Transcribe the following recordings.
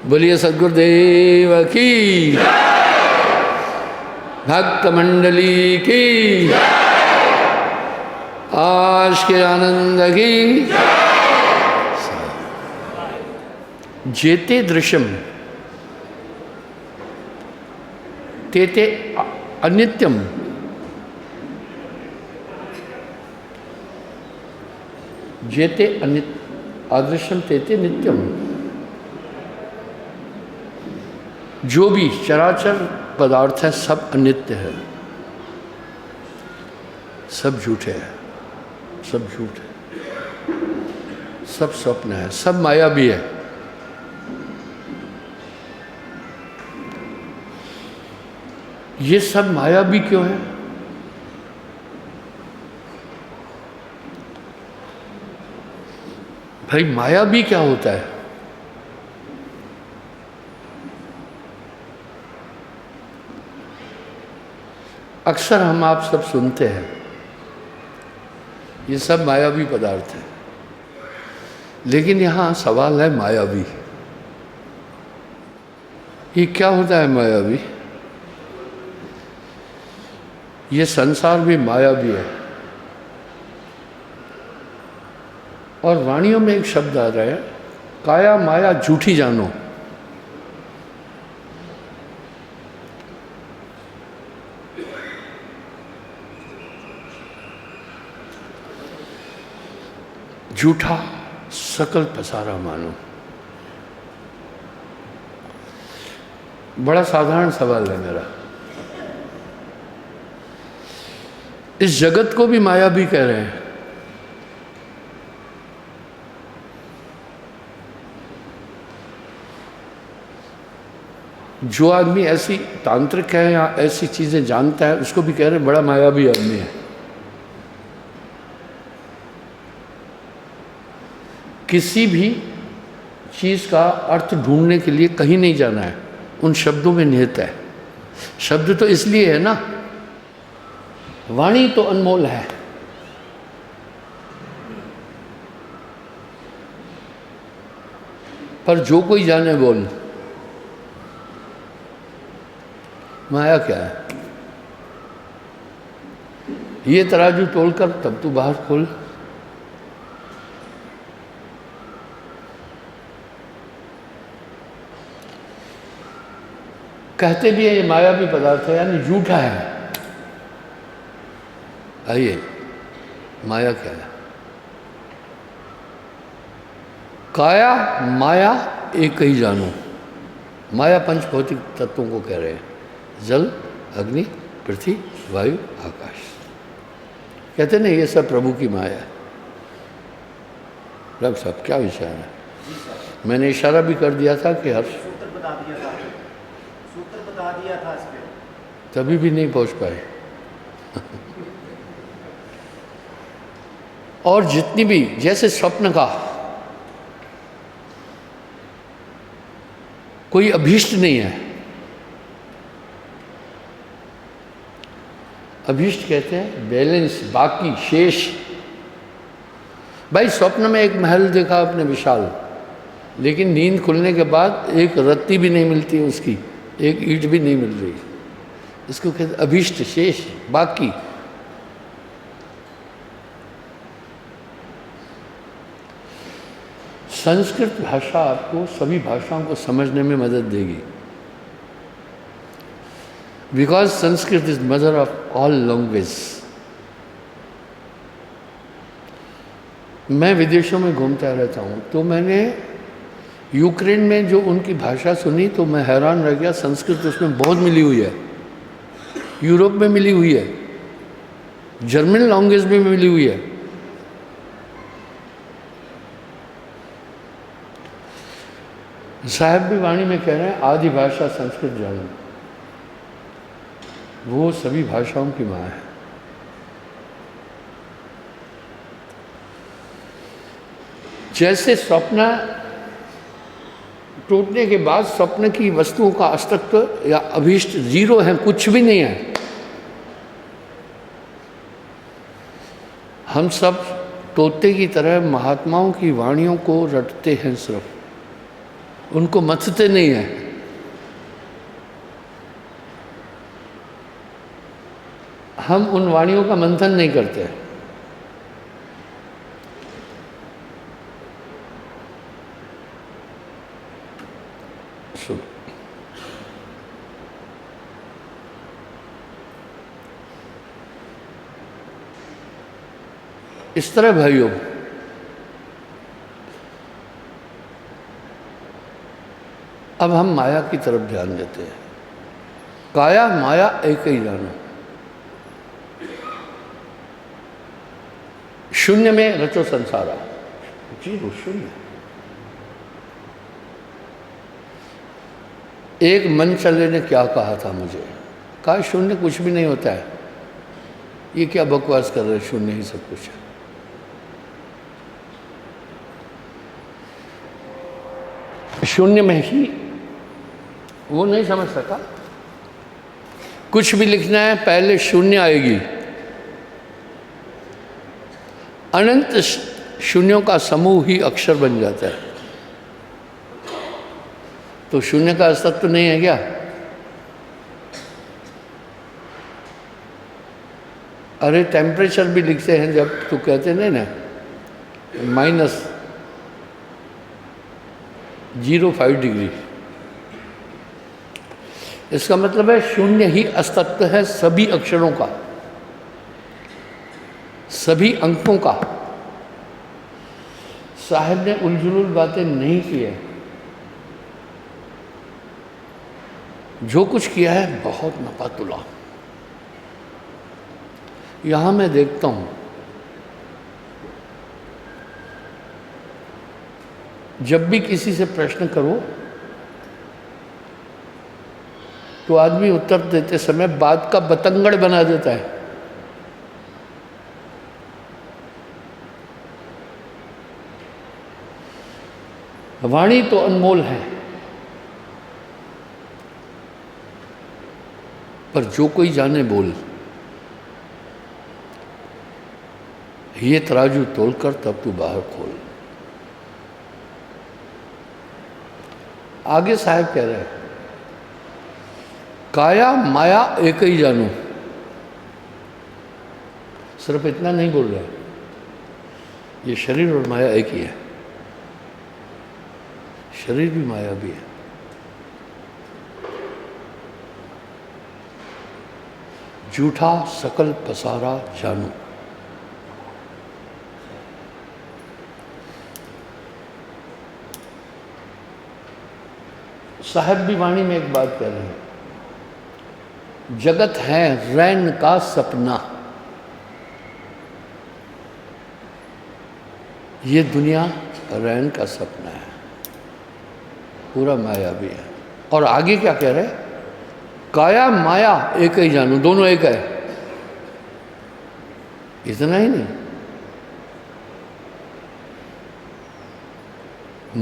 बोलिए सद्गुरुदेव की, भक्त मंडली की, आज के आनंद की। जेते दृश्यम तेते अनित्यम, जेते अदृश्यम तेते नित्यम। जो भी चराचर पदार्थ है सब अनित्य है, सब झूठे है, सब झूठ है, सब स्वप्न है, सब माया भी है। ये सब माया भी क्यों है? भाई माया भी क्या होता है? अक्सर हम आप सब सुनते हैं ये सब मायावी पदार्थ है, लेकिन यहाँ सवाल है मायावी। ये क्या होता है मायावी? ये संसार भी मायावी है। और वाणियों में एक शब्द आ रहा है, काया माया झूठी जानो। झूठा सकल पसारा मानो। बड़ा साधारण सवाल है मेरा। इस जगत को भी माया भी कह रहे हैं। जो आदमी ऐसी तांत्रिक है या ऐसी चीजें जानता है उसको भी कह रहे हैं बड़ा मायावी आदमी है। किसी भी चीज का अर्थ ढूंढने के लिए कहीं नहीं जाना है, उन शब्दों में निहित है। शब्द तो इसलिए है ना, वाणी तो अनमोल है। पर जो कोई जाने बोल, माया क्या है? ये तराजू तोलकर तब तू बाहर खोल। कहते भी है ये मायावी पदार्थ है, यानी झूठा है। आइए, माया क्या है? काया माया एक ही जानो। माया पंच भौतिक तत्वों को कह रहे हैं, जल, अग्नि, पृथ्वी, वायु, आकाश। कहते नहीं ये सब प्रभु की माया है। रब साहब क्या विचार है? मैंने इशारा भी कर दिया था कि हर सूत्र बता दिया था इस पे, तभी भी नहीं पहुंच पाए। और जितनी भी, जैसे स्वप्न का कोई अभीष्ट नहीं है। अभीष्ट कहते हैं बैलेंस, बाकी शेष। भाई स्वप्न में एक महल देखा आपने विशाल, लेकिन नींद खुलने के बाद एक रत्ती भी नहीं मिलती उसकी, एक ईंट भी नहीं मिल रही। इसको कहते अभीष्ट, शेष, बाकी। संस्कृत भाषा आपको सभी भाषाओं को समझने में मदद देगी, because Sanskrit is mother of all language. मैं विदेशों में घूमता रहता हूँ, तो मैंने यूक्रेन में जो उनकी भाषा सुनी तो मैं हैरान रह गया। संस्कृत उसमें बहुत मिली हुई है, यूरोप में मिली हुई है, जर्मन लैंग्वेज में मिली हुई है। साहब भी वाणी में कह रहे हैं आदि भाषा संस्कृत जानो। वो सभी भाषाओं की माँ है। जैसे स्वप्न टूटने के बाद स्वप्न की वस्तुओं का अस्तित्व या अभीष्ट जीरो है, कुछ भी नहीं है। हम सब तोते की तरह महात्माओं की वाणियों को रटते हैं सिर्फ, उनको मथते नहीं है। हम उन वाणियों का मंथन नहीं करते। सुनो, इस तरह भाइयों, अब हम माया की तरफ ध्यान देते हैं। काया माया एक ही जानो। शून्य में रचो संसारा। जी वो शून्य। एक मन चले ने क्या कहा था मुझे, कहा शून्य कुछ भी नहीं होता है। ये क्या बकवास कर रहे, शून्य ही सब कुछ है। शून्य में ही वो नहीं समझ सका। कुछ भी लिखना है पहले शून्य आएगी। अनंत शून्यों का समूह ही अक्षर बन जाता है। तो शून्य का अस्तित्व तो नहीं है क्या? अरे टेम्परेचर भी लिखते हैं जब, तो कहते नहीं ना -05 डिग्री। इसका मतलब है शून्य ही अस्तित्व है सभी अक्षरों का, सभी अंकों का। साहब ने उलझुल बातें नहीं की है। जो कुछ किया है बहुत नपातुला। यहां मैं देखता हूं, जब भी किसी से प्रश्न करो तो आदमी उत्तर देते समय बात का बतंगड़ बना देता है। वाणी तो अनमोल है, पर जो कोई जाने बोल। ये तराजू तोलकर तब तू बाहर खोल। आगे साहब कह रहे हैं, काया माया एक ही जानू। सिर्फ इतना नहीं बोल रहा, ये शरीर और माया एक ही है। शरीर भी माया भी है। झूठा सकल पसारा जानू। साहब भी वाणी में एक बात कह रहे हैं, जगत है रैन का सपना। ये दुनिया रैन का सपना है, पूरा माया भी है। और आगे क्या कह रहे हैं, काया माया एक ही जानू, दोनों एक है। इतना ही नहीं,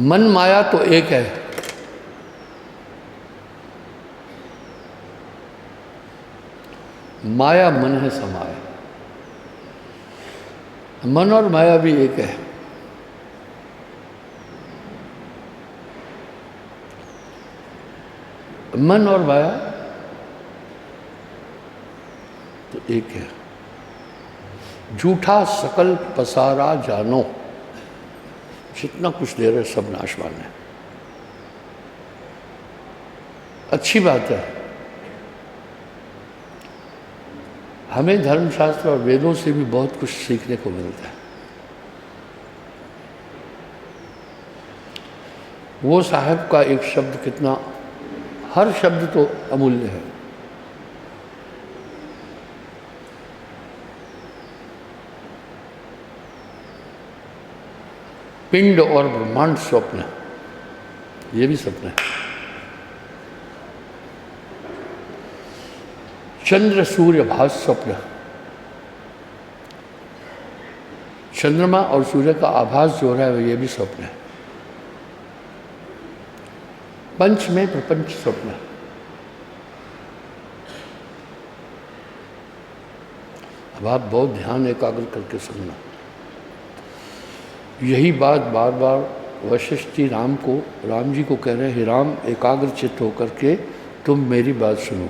मन माया तो एक है। माया मन है समाया। मन और माया भी एक है। मन और माया तो एक है। झूठा सकल पसारा जानो। जितना कुछ दे रहे सब नाशवान है। अच्छी बात है, हमें धर्मशास्त्र और वेदों से भी बहुत कुछ सीखने को मिलता है। वो साहब का एक शब्द कितना, हर शब्द तो अमूल्य है। पिंड और ब्रह्मांड स्वप्न, ये भी स्वप्न है। चंद्र सूर्य भास स्वप्न, चंद्रमा और सूर्य का आभास जो हो रहा है ये भी स्वप्न है। पंच में प्रपंच स्वप्न। अब आप बहुत ध्यान एकाग्र करके सुनना। यही बात बार बार वशिष्ठ जी राम जी को कह रहे हैं, हे राम, एकाग्रचित्त होकर के तुम मेरी बात सुनो।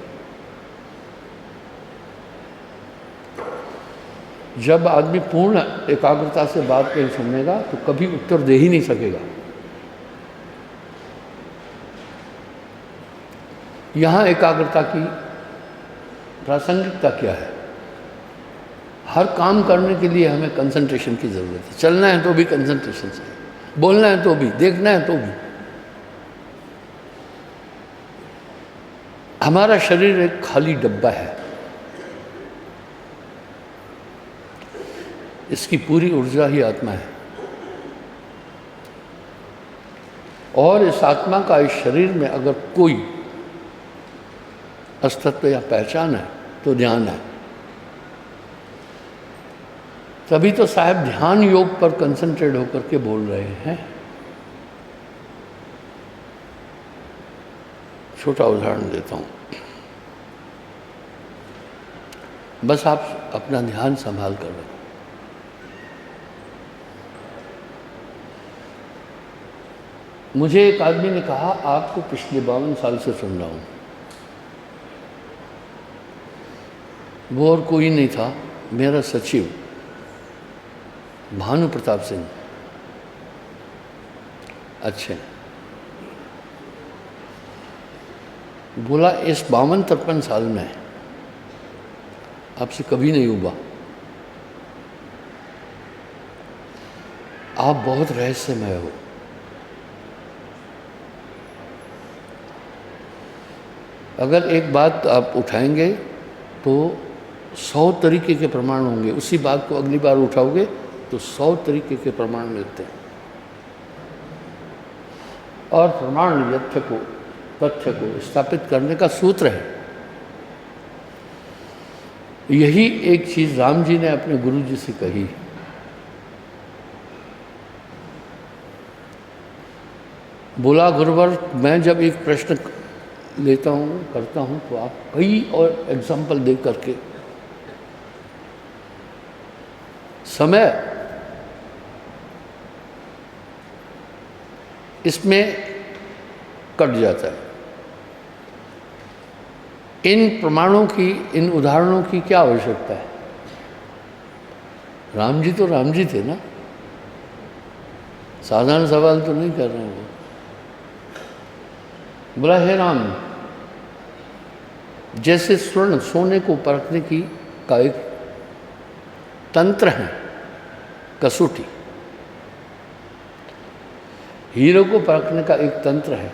जब आदमी पूर्ण एकाग्रता से बात नहीं सुनेगा तो कभी उत्तर दे ही नहीं सकेगा। यहाँ एकाग्रता की प्रासंगिकता क्या है? हर काम करने के लिए हमें कंसंट्रेशन की ज़रूरत है। चलना है तो भी कंसंट्रेशन से, बोलना है तो भी, देखना है तो भी। हमारा शरीर एक खाली डब्बा है, इसकी पूरी ऊर्जा ही आत्मा है, और इस आत्मा का इस शरीर में अगर कोई अस्तित्व या पहचान है तो ध्यान है। तभी तो साहब ध्यान योग पर कंसंट्रेट होकर के बोल रहे हैं। छोटा उदाहरण देता हूं, बस आप अपना ध्यान संभाल कर रखो। मुझे एक आदमी ने कहा, आपको पिछले 52 साल से सुन रहा हूं। वो और कोई नहीं था, मेरा सचिव भानु प्रताप सिंह। अच्छे बोला, इस 52-53 साल में आपसे कभी नहीं उबा, आप बहुत रहस्यमय हो। अगर एक बात आप उठाएंगे तो 100 तरीके के प्रमाण होंगे, उसी बात को अगली बार उठाओगे तो 100 तरीके के प्रमाण मिलते हैं। और प्रमाण तथ्य को स्थापित करने का सूत्र है। यही एक चीज राम जी ने अपने गुरु जी से कही। बोला, गुरुवर, मैं जब एक प्रश्न लेता हूँ, करता हूँ, तो आप कई और एग्जाम्पल दे करके समय इसमें कट जाता है। इन प्रमाणों की, इन उदाहरणों की क्या आवश्यकता है? राम जी तो राम जी थे ना, साधारण सवाल तो नहीं कर रहे हैं वो। बोला, हे राम, जैसे स्वर्ण सोने को परखने की का एक तंत्र है, कसौटी, हीरो को परखने का एक तंत्र है,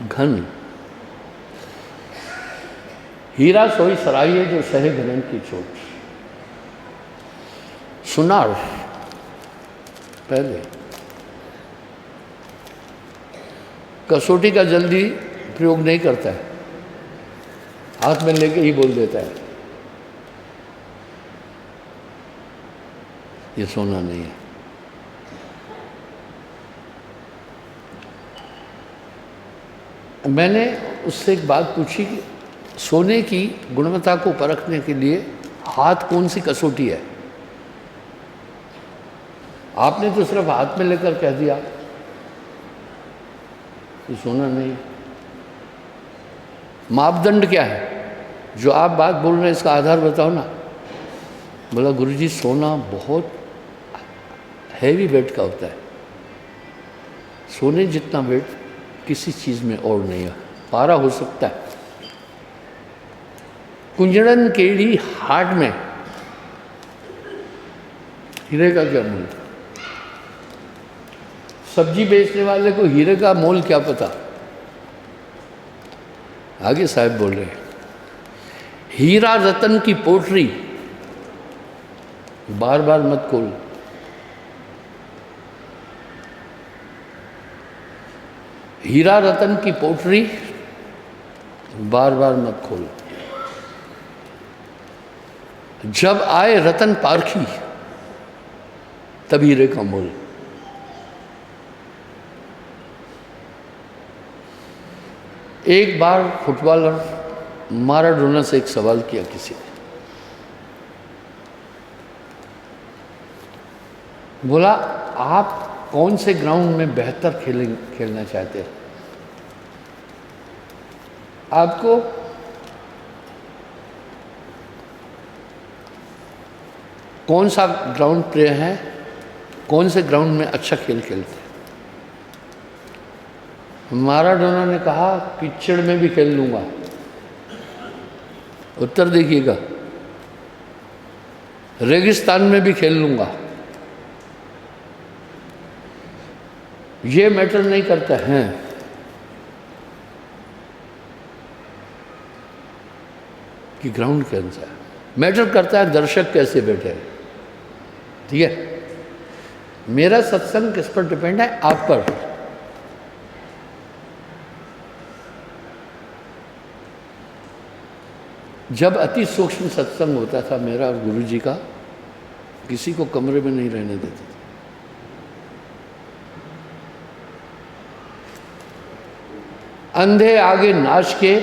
घन। हीरा सोई सराइए जो सहे घनन की चोट। सुनार पहले कसौटी का जल्दी प्रयोग नहीं करता है, हाथ में लेके ही बोल देता है ये सोना नहीं है। मैंने उससे एक बात पूछी कि सोने की गुणवत्ता को परखने के लिए हाथ कौन सी कसौटी है? आपने तो सिर्फ हाथ में लेकर कह दिया कि सोना नहीं। मापदंड क्या है? जो आप बात बोल रहे हैं इसका आधार बताओ ना। बोला, गुरुजी, सोना बहुत हैवी वेट का होता है, सोने जितना वेट किसी चीज़ में और नहीं है। पारा हो सकता है, कुंजड़न केड़ी हाट में हीरे का क्या मूल्य? सब्जी बेचने वाले को हीरे का मोल क्या पता? आगे साहब बोल रहे हैं, हीरा रतन की पोटरी बार बार मत खोल। हीरा रतन की पोटरी बार बार मत खोल। जब आए रतन पारखी तब हीरे का मोल। एक बार फुटबॉलर माराडोना से एक सवाल किया किसी ने। बोला, आप कौन से ग्राउंड में बेहतर खेलना चाहते हैं? आपको कौन सा ग्राउंड प्रिय है? कौन से ग्राउंड में अच्छा खेल खेलते हैं? माराडोना ने कहा कीचड़ में भी खेल लूंगा। उत्तर देखिएगा, रेगिस्तान में भी खेल लूंगा। ये मैटर नहीं करता है कि ग्राउंड कैसा है, मैटर करता है दर्शक कैसे बैठे हैं। ठीक है, मेरा सत्संग किस पर डिपेंड है? आप पर। जब अति सूक्ष्म सत्संग होता था मेरा और गुरु जी का, किसी को कमरे में नहीं रहने देते थे। अंधे आगे नाच के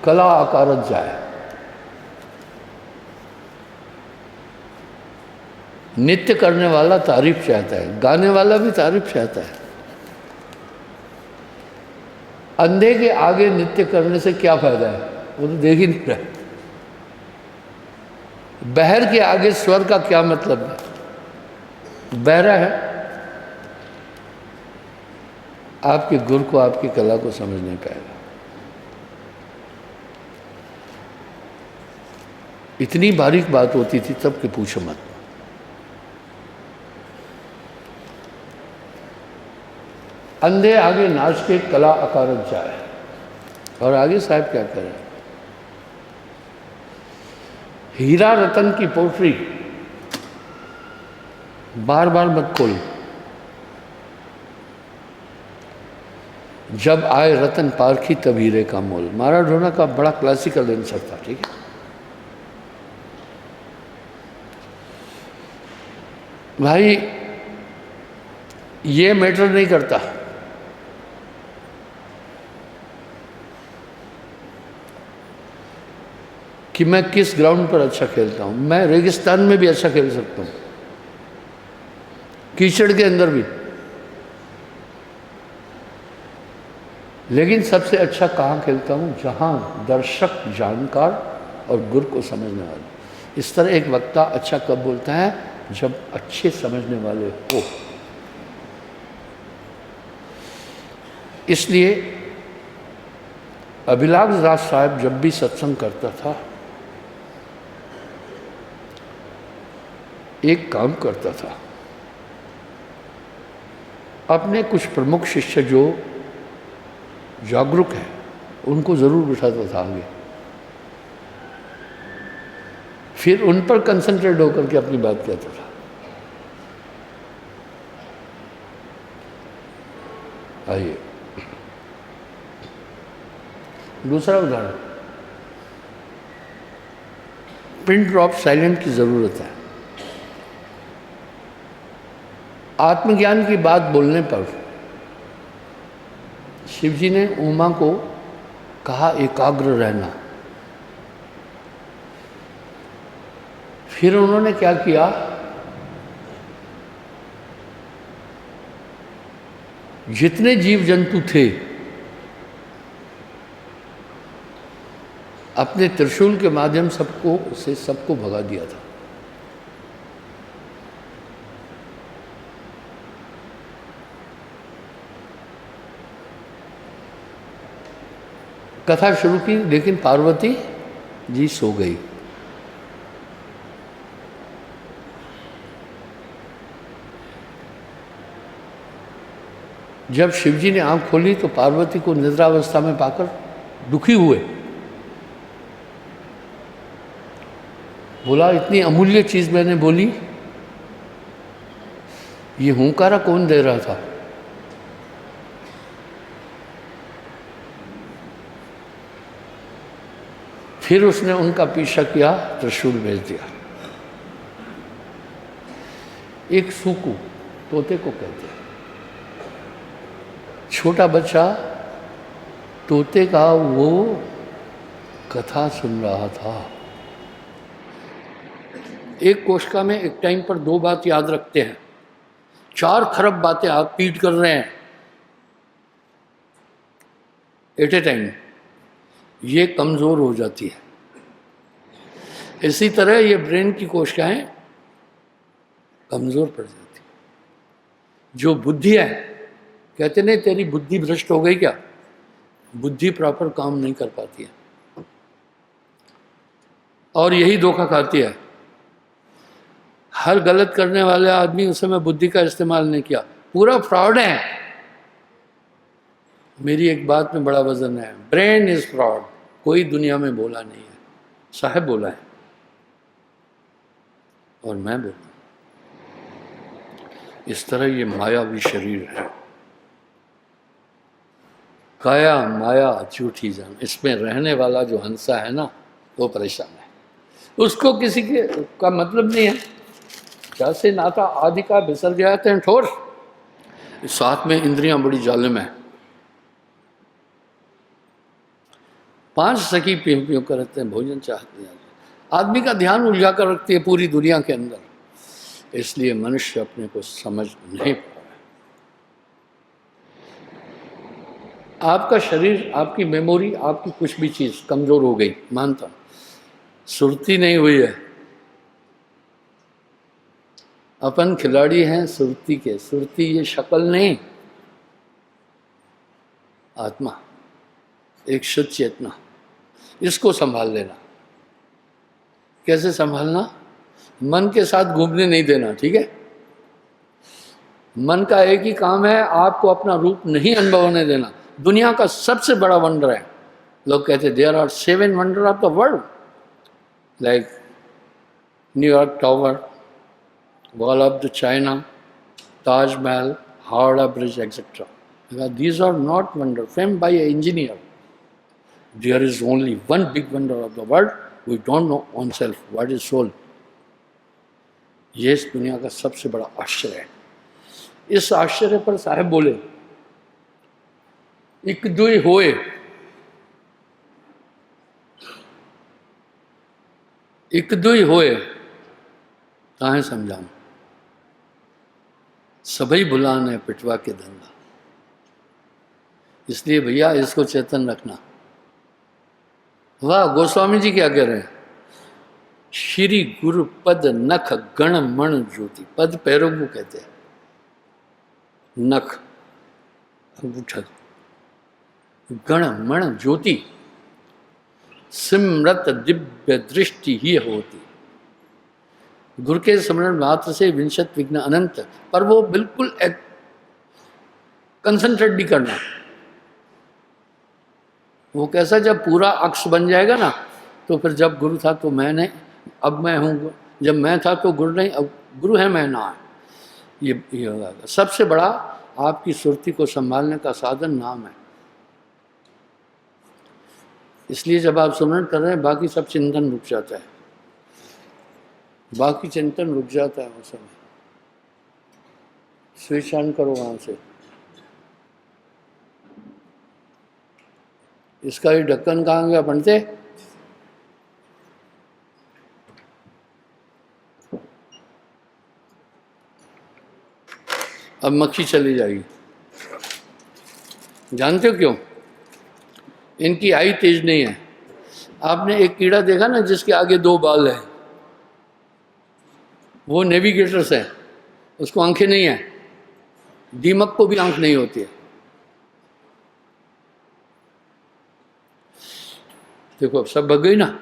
कला आकारत जाए। नित्य करने वाला तारीफ चाहता है, गाने वाला भी तारीफ चाहता है। अंधे के आगे नृत्य करने से क्या फायदा है? वो तो देख ही नहीं रहा। बहर के आगे स्वर का क्या मतलब है? बहरा है, आपके गुरु को, आपकी कला को समझ नहीं पाएगा। इतनी बारीक बात होती थी तब कि पूछो मत। अंधे आगे नाच के कला अकारत जाए। और आगे साहब क्या कह रहे हैं? हीरा रतन की पोटरी बार बार मत खोल। जब आए रतन पारखी तब हीरे का मोल। माराडोना का बड़ा क्लासिकल आंसर था। ठीक है भाई, ये मैटर नहीं करता कि मैं किस ग्राउंड पर अच्छा खेलता हूं। मैं रेगिस्तान में भी अच्छा खेल सकता हूं, कीचड़ के अंदर भी। लेकिन सबसे अच्छा कहाँ खेलता हूं? जहां दर्शक जानकार और गुरु को समझने वाले। इस तरह एक वक्ता अच्छा कब बोलता है? जब अच्छे समझने वाले हो। इसलिए अभिलाष दास साहब जब भी सत्संग करता था, एक काम करता था। अपने कुछ प्रमुख शिष्य जो जागरूक हैं उनको जरूर बिठाता था आगे, फिर उन पर कंसंट्रेट होकर के अपनी बात कहता था। आइए दूसरा उदाहरण, पिन ड्रॉप साइलेंट की जरूरत है। आत्मज्ञान की बात बोलने पर शिव जी ने उमा को कहा एकाग्र रहना। फिर उन्होंने क्या किया? जितने जीव जंतु थे अपने त्रिशूल के माध्यम सबको भगा दिया था। कथा शुरू की, लेकिन पार्वती जी सो गई। जब शिवजी ने आंख खोली तो पार्वती को निद्रावस्था में पाकर दुखी हुए। बोला इतनी अमूल्य चीज मैंने बोली, ये हुंकारा कौन दे रहा था? फिर उसने उनका पीछा किया, त्रिशूल भेज दिया। एक सूकू तोते को कहते हैं। छोटा बच्चा तोते का वो कथा सुन रहा था। एक कोशिका में एक टाइम पर दो बात याद रखते हैं। 4 खरब बातें आप पीट कर रहे हैं एट ए टाइम, ये कमज़ोर हो जाती है। इसी तरह ये ब्रेन की कोशिकाएं कमज़ोर पड़ जाती। जो बुद्धि है, कहते नहीं तेरी बुद्धि भ्रष्ट हो गई क्या, बुद्धि प्रॉपर काम नहीं कर पाती है और यही धोखा खाती है। हर गलत करने वाले आदमी उस समय बुद्धि का इस्तेमाल नहीं किया, पूरा फ्रॉड है। मेरी एक बात में बड़ा वजन है, ब्रेन इज फ्रॉड। कोई दुनिया में बोला नहीं है, साहब बोला है और मैं बोला। इस तरह ये मायावी शरीर है, काया माया झूठी जान। इसमें रहने वाला जो हंसा है ना, वो परेशान है, उसको किसी के का मतलब नहीं है। जैसे नाता आदि का बिसर गया तो ठोर। साथ में इंद्रियां बड़ी जालिम है। 5 सखी प्यों प्यों करते हैं, भोजन चाहते हैं। आदमी का ध्यान उलझा कर रखती है पूरी दुनिया के अंदर। इसलिए मनुष्य अपने को समझ नहीं पा रहा है। आपका शरीर, आपकी मेमोरी, आपकी कुछ भी चीज़ कमज़ोर हो गई, मानता हूँ। सुरती नहीं हुई है। अपन खिलाड़ी हैं सुरती के। सुरती ये शक्ल नहीं, आत्मा, एक शुद्ध चेतना। इसको संभाल लेना। कैसे संभालना? मन के साथ घूमने नहीं देना, ठीक है। मन का एक ही काम है, आपको अपना रूप नहीं अनुभव होने देना। दुनिया का सबसे बड़ा वंडर है, लोग कहते हैं there are 7 wonder of the world, like New York tower, wall of the China, Taj Mahal, Howrah bridge, etcetera. These are not wonder framed by an engineer. There is only one big wonder of the world. We don't know oneself. What is soul? ये इस दुनिया का सबसे बड़ा आश्चर्य है। इस आश्चर्य पर साहब बोले, इक दुई होए, इक दुई होए, ताहे समझाऊं, सभी बुलाने पिटवा के धंधा। इसलिए भैया इसको चेतन रखना। वाह, गोस्वामी जी क्या कह रहे हैं? श्री गुरु पद नख गण मण ज्योति। पद पैरों को कहते हैं, नख अंगूठा, गण मण ज्योति, सिमरत दिव्य दृष्टि ही होती। गुरु के स्मरण मात्र से विंशत विघ्न अनंत। पर वो बिल्कुल कंसंट्रेट भी करना। वो कैसा, जब पूरा अक्ष बन जाएगा ना, तो फिर जब गुरु था तो मैं नहीं, अब मैं हूँ। जब मैं था तो गुरु नहीं, अब गुरु है मैं ना है। ये होगा। सबसे बड़ा आपकी सुरती को संभालने का साधन नाम है। इसलिए जब आप सुमरन कर रहे हैं, बाकी सब चिंतन रुक जाता है, बाकी चिंतन रुक जाता है उस समय। स्विच ऑन करो वहाँ से। इसका ये ढक्कन कहाँ गया बनते? अब मक्खी चली जाएगी। जानते हो क्यों? इनकी आई तेज नहीं है। आपने एक कीड़ा देखा ना जिसके आगे 2 बाल हैं, वो नेविगेटर्स है, उसको आंखें नहीं है। दीमक को भी आंख नहीं होती है। देखो अब सब भग गई ना।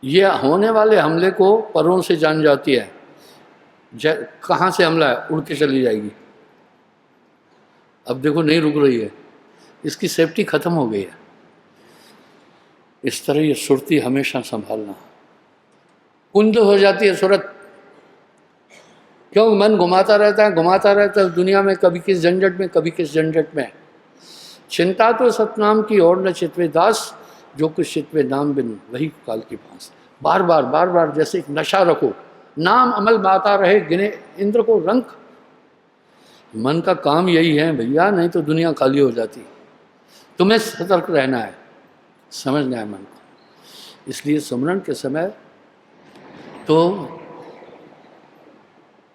ये होने वाले हमले को परों से जान जाती है, कहाँ से हमला है, उड़ के चली जाएगी। अब देखो नहीं रुक रही है, इसकी सेफ्टी खत्म हो गई है। इस तरह ये सुरती हमेशा संभालना। कुंद हो जाती है सूरत। क्यों? मन घुमाता रहता है दुनिया में, कभी किस झंझट में, कभी किस झंझट में। चिंता तो सतनाम की और न चितवे दास, जो कुछ चितवे नाम बिन वही काल की पास। बार बार जैसे एक नशा रखो, नाम अमल बाता रहे गिने इंद्र को रंक। मन का काम यही है भैया, नहीं तो दुनिया खाली हो जाती। तुम्हें सतर्क रहना है, समझना है मन को। इसलिए सुमरन के समय तो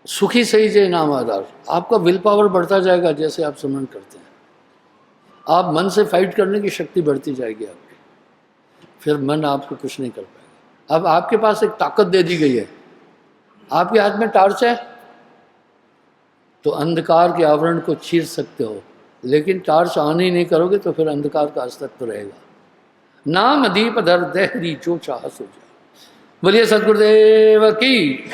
सुखी सही जय नाम आधार। आपका विल पावर बढ़ता जाएगा जैसे आप सुमन करते हैं। आप मन से फाइट करने की शक्ति बढ़ती जाएगी आपकी, फिर मन आपको कुछ नहीं कर पाएगा। अब आपके पास एक ताकत दे दी गई है, आपके हाथ में टार्च है तो अंधकार के आवरण को चीर सकते हो, लेकिन टार्च ऑन ही नहीं करोगे तो फिर अंधकार का अस्तित्व रहेगा। नाम दीप धर देहरी जो चाह सो जाए। बोलिए सदगुरुदेव की।